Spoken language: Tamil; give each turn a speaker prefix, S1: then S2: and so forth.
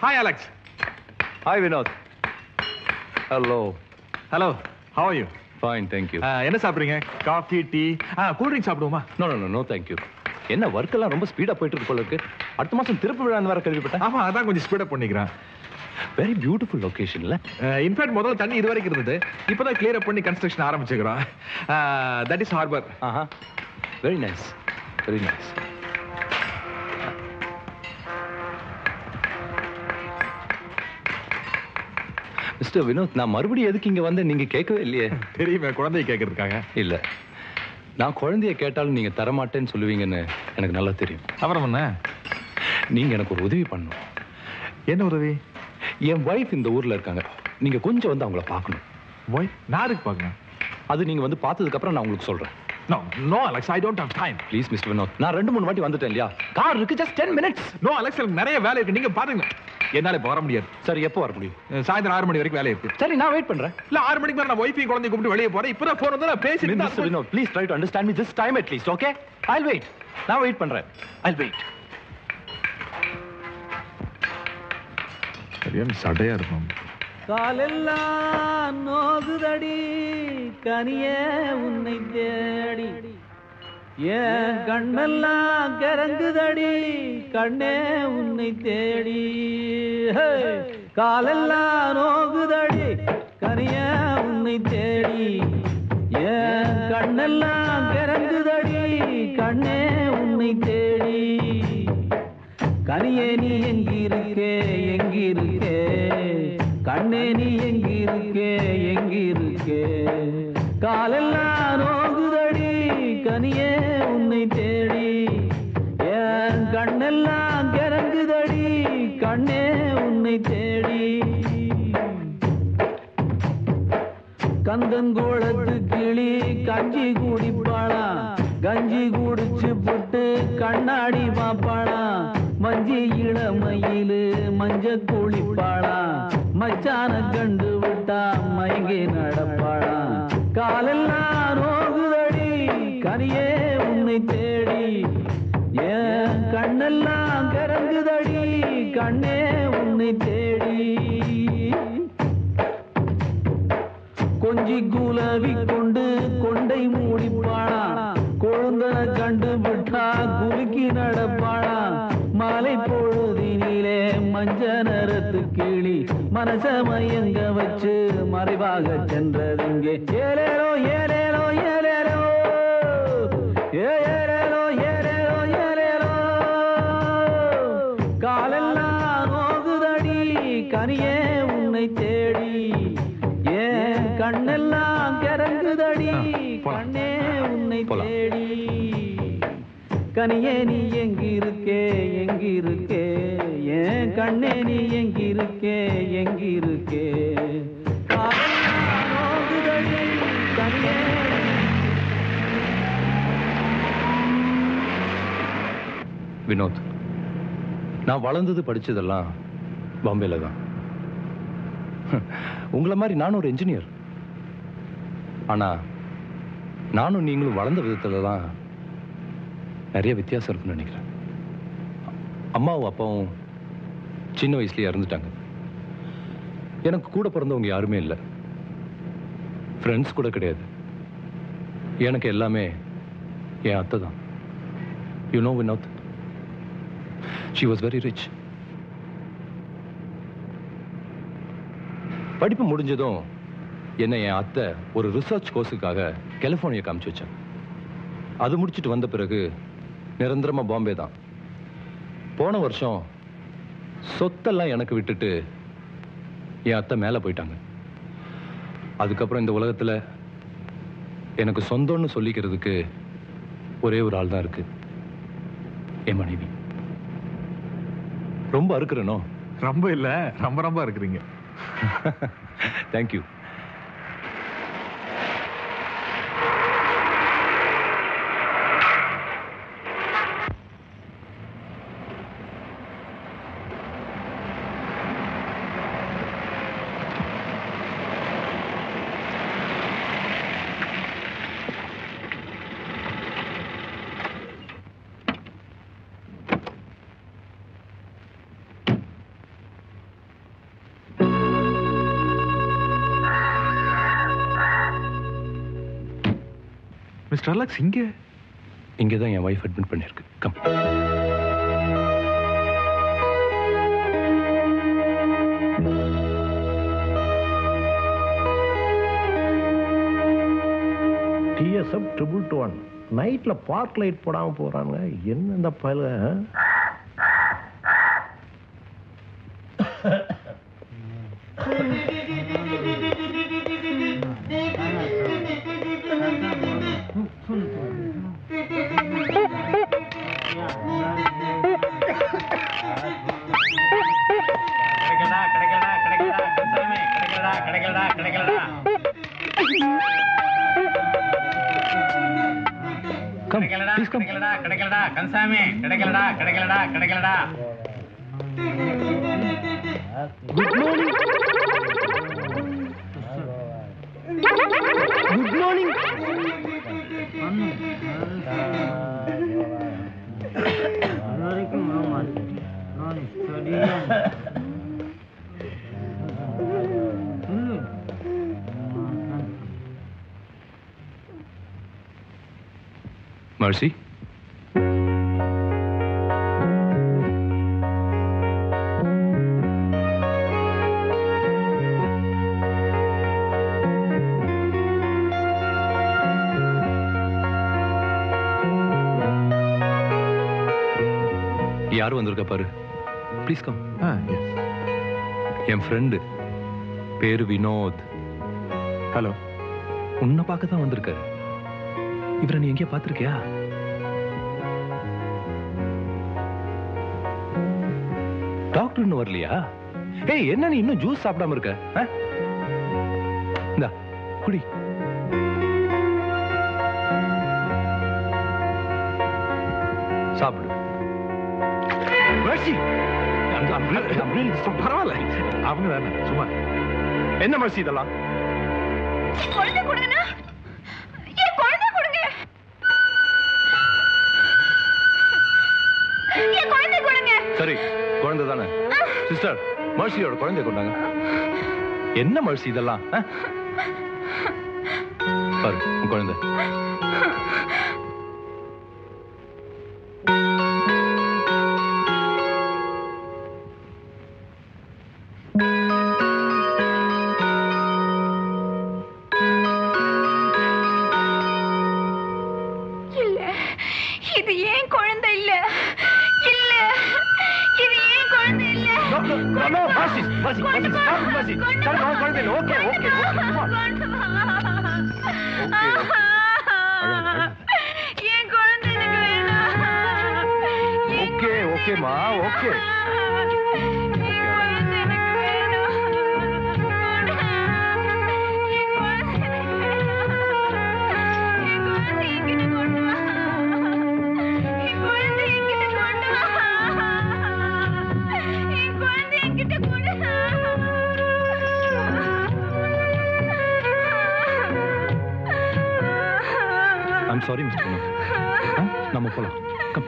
S1: Hi, Alex.
S2: Hi, Vinod. Hello.
S1: Hello. How are you?
S2: Fine, thank you.
S1: என்ன சாப்பிடுறீங்க? காஃபி, டீ, கூல் ட்ரிங்க் சாப்பிடுவோமா?
S2: No, thank you. என்ன ஒர்க் எல்லாம் ரொம்ப ஸ்பீடா போயிட்டு இருக்கு போல இருக்கு. அடுத்த மாசம் திருப்பி விழான்னு வர கேள்விப்பட்டேன்.
S1: ஆமா, அதான் கொஞ்சம் ஸ்பீடா பண்ணிக்கிறேன்.
S2: Very beautiful லொகேஷன்ல.
S1: இன்ஃபேக்ட் முதல்ல தண்ணி இது வரைக்கும் இருந்தது. இப்பதான் கிளியர் அப் பண்ணி கன்ஸ்ட்ரக்ஷன் ஆரம்பிச்சிருக்கோம். That is harbour.
S2: Very nice. Very nice. Mister Vinod, நான் மறுபடியும் எதுக்கு இங்க வந்து நீங்க கேட்கவே இல்லையே?
S1: தெரியுமே, குழந்தைய கேட்கறதுக்காக.
S2: இல்ல, நான் குழந்தைய கேட்டாலும் நீங்க தரமாட்டேன்னு சொல்லுவீங்கன்னு எனக்கு நல்லா தெரியும்.
S1: அப்புறம் என்ன?
S2: நீங்க எனக்கு ஒரு உதவி பண்ணணும்.
S1: என்ன உதவி?
S2: என் வைஃப் இந்த ஊர்ல இருக்காங்க. நீங்க கொஞ்சம் வந்து அவங்கள பார்க்கணும்.
S1: நான் இருக்கு பார்க்கணும்.
S2: அது நீங்க வந்து பார்த்ததுக்கு அப்புறம் நான் உங்களுக்கு சொல்றேன்.
S1: No, Alex, I don't have time.
S2: Please, Mr. Vinod. நான் 2-3 வாட்டி வந்துட்டேன் இல்லையா? கார் இருக்கு, just 10 minutes.
S1: No, Alex, எனக்கு நிறைய வேலை இருக்கு. நீங்க பாருங்க. என்னால இப்ப வர முடியாது.
S2: சரி, எப்போ வர முடியும்?
S1: சாயந்தரம் 6 மணி வரைக்கும் வேலை இருக்கு.
S2: சரி, நான் வெயிட் பண்றேன்.
S1: இல்ல 6 மணிக்கு மேல நான் வைஃபை குழந்தைய கூப்பிட்டு வெளியே போறேன். இப்பதான் போன் வந்து நான் பேசிட்டு இருந்தேன்.
S2: Mr. Vinod, please try to understand me this time at least, okay? I'll wait. நான் வெயிட் பண்றேன். I'll wait.
S1: சரியான சடையா இருக்கும்.
S3: காலெல்லாம் நோகுதடி கனியே உன்னை தேடி, ஏன் கண்ணெல்லாம் கரங்குதடி கண்ணே உன்னை தேடி. காலெல்லாம் நோகுதடி கனியே உன்னை தேடி, ஏன் கண்ணெல்லாம் கரங்குதடி கண்ணே உன்னை தேடி. கனியே நீ எங்கிருக்கே எங்கிருக்கே, கண்ணே நீ எங்கிருக்கே எங்கிருக்கே. காலெல்லாம் நோகுதடி கனியே உன்னை தேடி, ஏன் கண்ணெல்லாம் கிறங்குதடி கண்ணே உன்னை தேடி. கந்தங்கோளத்து கிளி கஞ்சி குடிப்பாளா, கஞ்சி குடிச்சு புட்டு கண்ணாடி பாப்பாளா. மஞ்சி இளமயிலு மஞ்ச குளிப்பாளா, மச்சான கண்டு விட்டா மயங்கி நடப்பாளா. காலெல்லாம் நோகுதடி கனியே உன்னை தேடி, ஏன் கண்ணெல்லாம் கரங்குதடி கண்ணே உன்னை தேடி. கொஞ்சி குலவி கொண்டு கொண்டை மூடிப்பாளா, கொழுந்தன கண்டு விட்டா குலுக்கி நடப்பாளா. மாலை பொழுதினிலே மஞ்ச நிறத்து கிளி மனச மயங்க வச்சு மறைவாக சென்றதுங்கே. ஏலேலோ ஏலேலோ ஏலேலோ ஏலேலோ ஏலேலோ ஏலேலோ. காலெல்லாம் நோகுதடி கனியே உன்னை தேடி, ஏன் கண்ணெல்லாம் கிறங்குதடி கண்ணே உன்னை தேடி. கனியே நீ எங்கிருக்கே எங்கிருக்கே, ஏன் கண்ணே நீ எங்கிருக்கே எங்கிருக்கே.
S2: வினோத், நான் வளர்ந்தது படிச்சதெல்லாம் பாம்பேல தான். உங்களை மாதிரி நானும் ஒரு என்ஜினியர். ஆனா நானும் நீங்களும் வளர்ந்த விதத்துல தான் நிறைய வித்தியாசம் இருக்குன்னு நினைக்கிறேன். அம்மாவும் அப்பாவும் சின்ன வயசுலயே இறந்துட்டாங்க. எனக்கு கூட பிறந்தவங்க யாருமே இல்லை, ஃப்ரெண்ட்ஸ் கூட கிடையாது. எனக்கு எல்லாமே என் அத்தை தான். You know Vinod, she was very rich. படிப்பு முடிஞ்சதும் என்னை என் அத்தை ஒரு ரிசர்ச் கோர்ஸுக்காக கலிஃபோர்னியா காமிச்சு வச்சேன். அது முடிச்சுட்டு வந்த பிறகு நிரந்தரமா பாம்பே தான். போன வருஷம் சொத்தெல்லாம் எனக்கு விட்டுட்டு என் அத்தை மேல போயிட்டாங்க. அதுக்கப்புறம் இந்த உலகத்துல எனக்கு சொந்தம்னு சொல்லிக்கிறதுக்கு ஒரே ஒரு ஆள் தான் இருக்கு, என் மனைவி. ரொம்ப அறுக்கிறனோ?
S1: ரொம்ப இல்ல, ரொம்ப ரொம்ப இருக்கிறீங்க.
S2: தேங்க்யூ.
S1: மிஸ்டர் அலெக்ஸ் இங்க
S2: இங்கே தான் என் ஒய்ஃப் அட்மிட் பண்ணியிருக்கு. கம்.
S4: TSF 221 நைட்ல பார்க் லைட் போடாம போறாங்க. என்ன இந்த பயல?
S2: Come, please come.
S5: கிடைக்கலடா கன்சாமி கிடைக்கலடா
S4: good morning. Good morning.
S2: Mercy. யாரும் வந்திருக்க பாரு. Please come. என் ஃப்ரெண்டு பேரு வினோத்.
S1: ஹலோ.
S2: உன்னை பார்க்க தான் வந்திருக்காரு. இவரை நீ எங்கேயா பார்த்திருக்கியா? டாக்டர் இன்னும் வரலையா? ஏய், என்ன நீ இன்னும் ஜூஸ் சாப்பிடாம இருக்க? இந்தா குடி. சாப்பிடு.
S1: பரவாயில்ல, அவங்க தானே சும்மா.
S2: என்ன மர்சி இதெல்லாம்?
S6: குழந்தை கொடுங்கண்ணா, என் குழந்தை கொடுங்க, என் குழந்தை கொடுங்க.
S2: சரி, குழந்தை தானே. சிஸ்டர், மர்சியோட குழந்தை கொண்டாங்க. என்ன மர்சி இதெல்லாம்? பாரு உன் குழந்தை. சாரி மிஸ்டர், நம்ம போலாம். கம்.